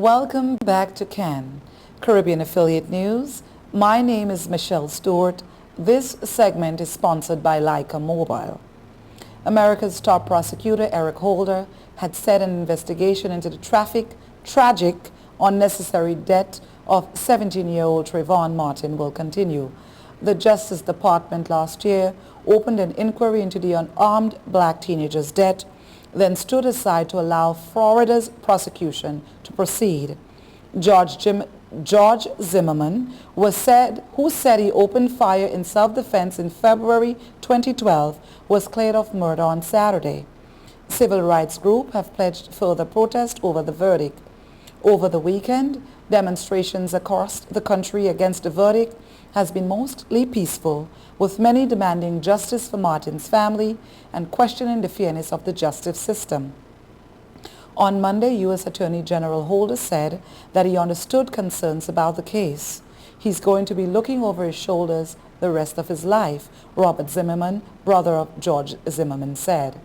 Welcome back to CAN, Caribbean Affiliate News. My name is Michelle Stewart. This segment is sponsored by Leica Mobile. America's top prosecutor, Eric Holder, had said an investigation into the tragic, unnecessary death of 17-year-old Trayvon Martin will continue. The Justice Department last year opened an inquiry into the unarmed black teenager's death, then stood aside to allow Florida's prosecution to proceed. George Zimmerman, who said he opened fire in self-defense in February 2012, was cleared of murder on Saturday. Civil rights groups have pledged further protest over the verdict. Over the weekend, demonstrations across the country against the verdict has been mostly peaceful, with many demanding justice for Martin's family and questioning the fairness of the justice system. On Monday, U.S. Attorney General Holder said that he understood concerns about the case. He's going to be looking over his shoulders the rest of his life, Robert Zimmerman, brother of George Zimmerman, said.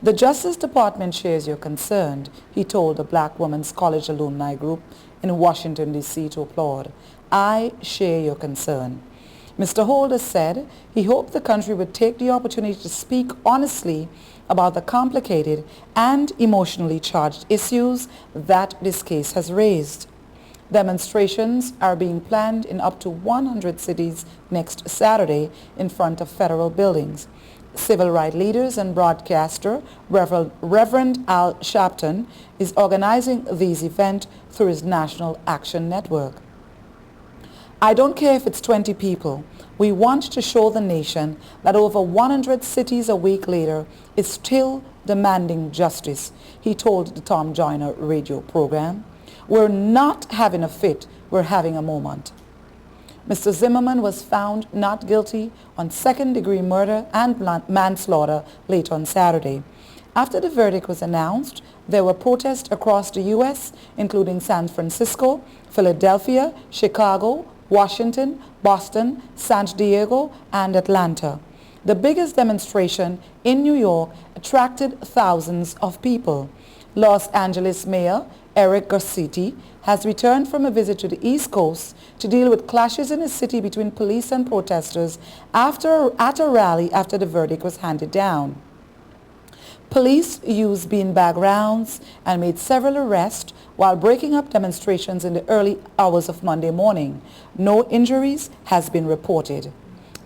The Justice Department shares your concern, he told the Black Women's College alumni group in Washington, D.C. to applaud. I share your concern. Mr. Holder said he hoped the country would take the opportunity to speak honestly about the complicated and emotionally charged issues that this case has raised. Demonstrations are being planned in up to 100 cities next Saturday in front of federal buildings. Civil rights leaders and broadcaster Reverend Al Sharpton is organizing these events through his National Action Network. I don't care if it's 20 people. We want to show the nation that over 100 cities a week later is still demanding justice, he told the Tom Joyner radio program. We're not having a fit, we're having a moment. Mr. Zimmerman was found not guilty on second-degree murder and manslaughter late on Saturday. After the verdict was announced, there were protests across the U.S., including San Francisco, Philadelphia, Chicago, Washington, Boston, San Diego, and Atlanta. The biggest demonstration in New York attracted thousands of people. Los Angeles Mayor Eric Garcetti has returned from a visit to the East Coast to deal with clashes in his city between police and protesters at a rally after the verdict was handed down. Police used beanbag rounds and made several arrests while breaking up demonstrations in the early hours of Monday morning. No injuries has been reported.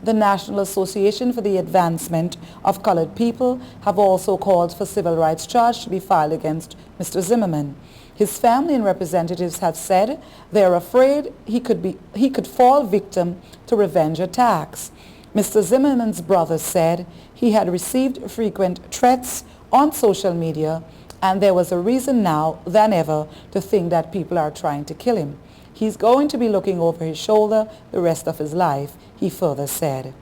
The National Association for the Advancement of Colored People have also called for civil rights charge to be filed against Mr. Zimmerman. His family and representatives have said they are afraid he could fall victim to revenge attacks. Mr. Zimmerman's brother said he had received frequent threats on social media, and there was a reason now than ever to think that people are trying to kill him. He's going to be looking over his shoulder the rest of his life, he further said.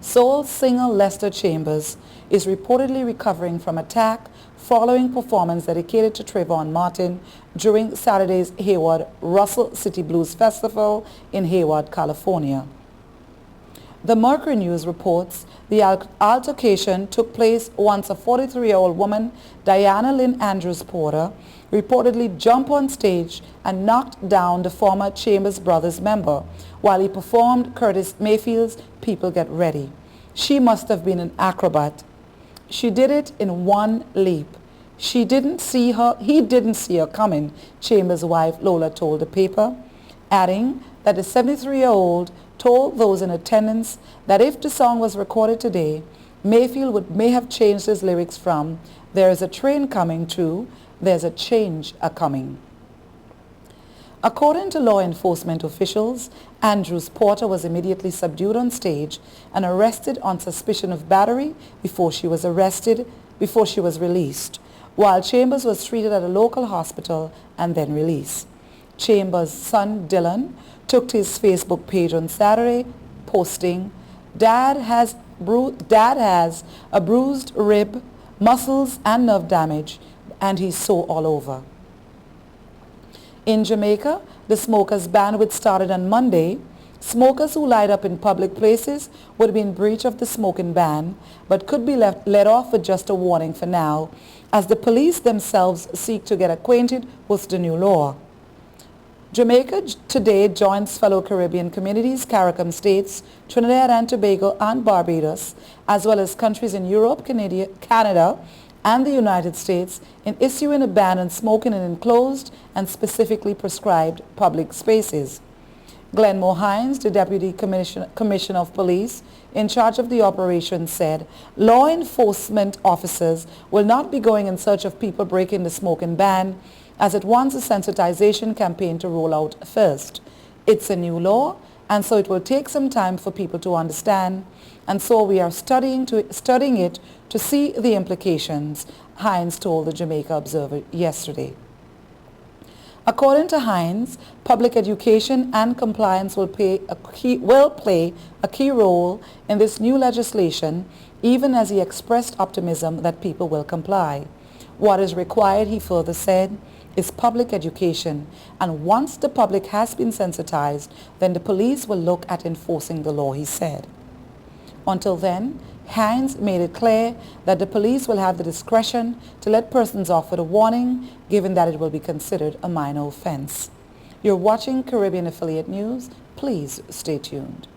Soul singer Lester Chambers is reportedly recovering from attack following performance dedicated to Trayvon Martin during Saturday's Hayward Russell City Blues Festival in Hayward, California. The Mercury News reports the altercation took place once a 43-year-old woman, Diana Lynn Andrews Porter, reportedly jumped on stage and knocked down the former Chambers Brothers member while he performed Curtis Mayfield's People Get Ready. She must have been an acrobat. She did it in one leap. He didn't see her coming, Chambers' wife Lola told the paper, adding that the 73-year-old told those in attendance that if the song was recorded today, Mayfield may have changed his lyrics from "There is a train coming" to "There's a change a-coming." According to law enforcement officials, Andrews Porter was immediately subdued on stage and arrested on suspicion of battery before she was released, while Chambers was treated at a local hospital and then released. Chambers' son Dylan took to his Facebook page on Saturday, posting, Dad has a bruised rib, muscles and nerve damage, and he's sore all over. In Jamaica, the smokers ban which started on Monday. Smokers who light up in public places would be in breach of the smoking ban, but could be let off with just a warning for now, as the police themselves seek to get acquainted with the new law. Jamaica today joins fellow Caribbean communities, CARICOM states, Trinidad and Tobago and Barbados, as well as countries in Europe, Canada, and the United States in issuing a ban on smoking in enclosed and specifically prescribed public spaces. Glenmore Hines, the Deputy Commissioner of Police in charge of the operation, said law enforcement officers will not be going in search of people breaking the smoking ban, as it wants a sensitization campaign to roll out first. It's a new law, and so it will take some time for people to understand, and so we are studying it to see the implications, Hines told the Jamaica Observer yesterday. According to Hines, public education and compliance will play a key role in this new legislation, even as he expressed optimism that people will comply. What is required, he further said, is public education, and once the public has been sensitized, then the police will look at enforcing the law, he said. Until then, Hines made it clear that the police will have the discretion to let persons off with a warning, given that it will be considered a minor offense. You're watching Caribbean Affiliate News. Please stay tuned.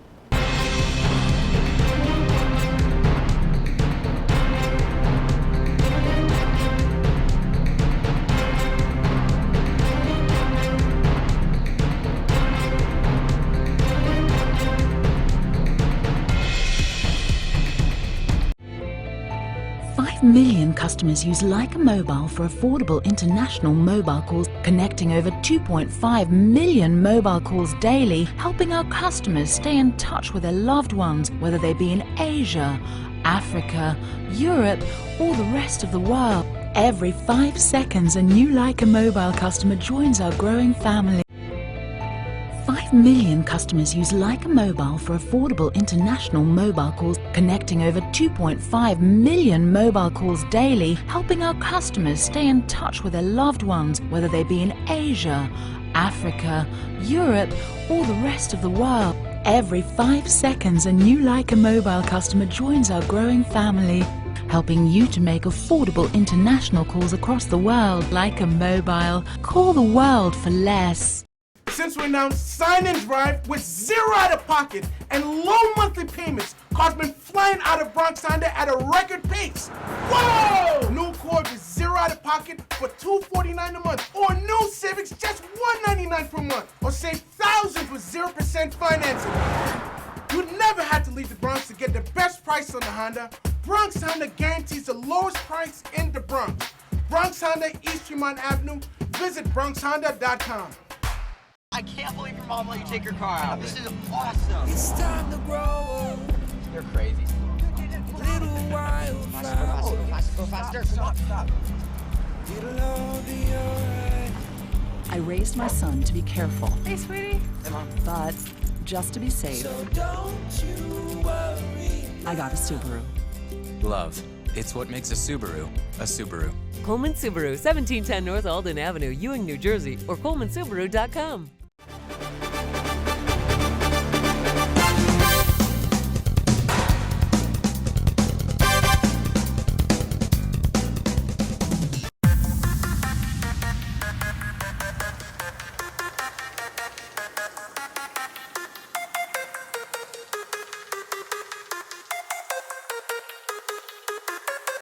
5 million customers use Leica Mobile for affordable international mobile calls, connecting over 2.5 million mobile calls daily, helping our customers stay in touch with their loved ones, whether they be in Asia, Africa, Europe, or the rest of the world. Every 5 seconds, a new Leica Mobile customer joins our growing family. 5 million customers use Leica Mobile for affordable international mobile calls, connecting over 2.5 million mobile calls daily, helping our customers stay in touch with their loved ones, whether they be in Asia, Africa, Europe, or the rest of the world. Every 5 seconds, a new Leica Mobile customer joins our growing family, helping you to make affordable international calls across the world. Leica Mobile. Call the world for less. Since we announced Sign and Drive with zero out-of-pocket and low monthly payments, cars been flying out of Bronx Honda at a record pace. Whoa! New Accord with zero out-of-pocket for $249 a month, or new Civics just $199 per month, or save thousands with 0% financing. You never had to leave the Bronx to get the best price on the Honda. Bronx Honda guarantees the lowest price in the Bronx. Bronx Honda, East Tremont Avenue. Visit BronxHonda.com. I can't believe your mom let you take your car out. This is awesome. It's time to grow. You're crazy. Little while Go faster. Stop. It'll all be alright. I raised my son to be careful, Hey, sweetie. Hey, Mom. but just to be safe, So don't you worry. I got a Subaru. Love. It's what makes a Subaru a Subaru. Coleman Subaru, 1710 North Alden Avenue, Ewing, New Jersey, or ColemanSubaru.com.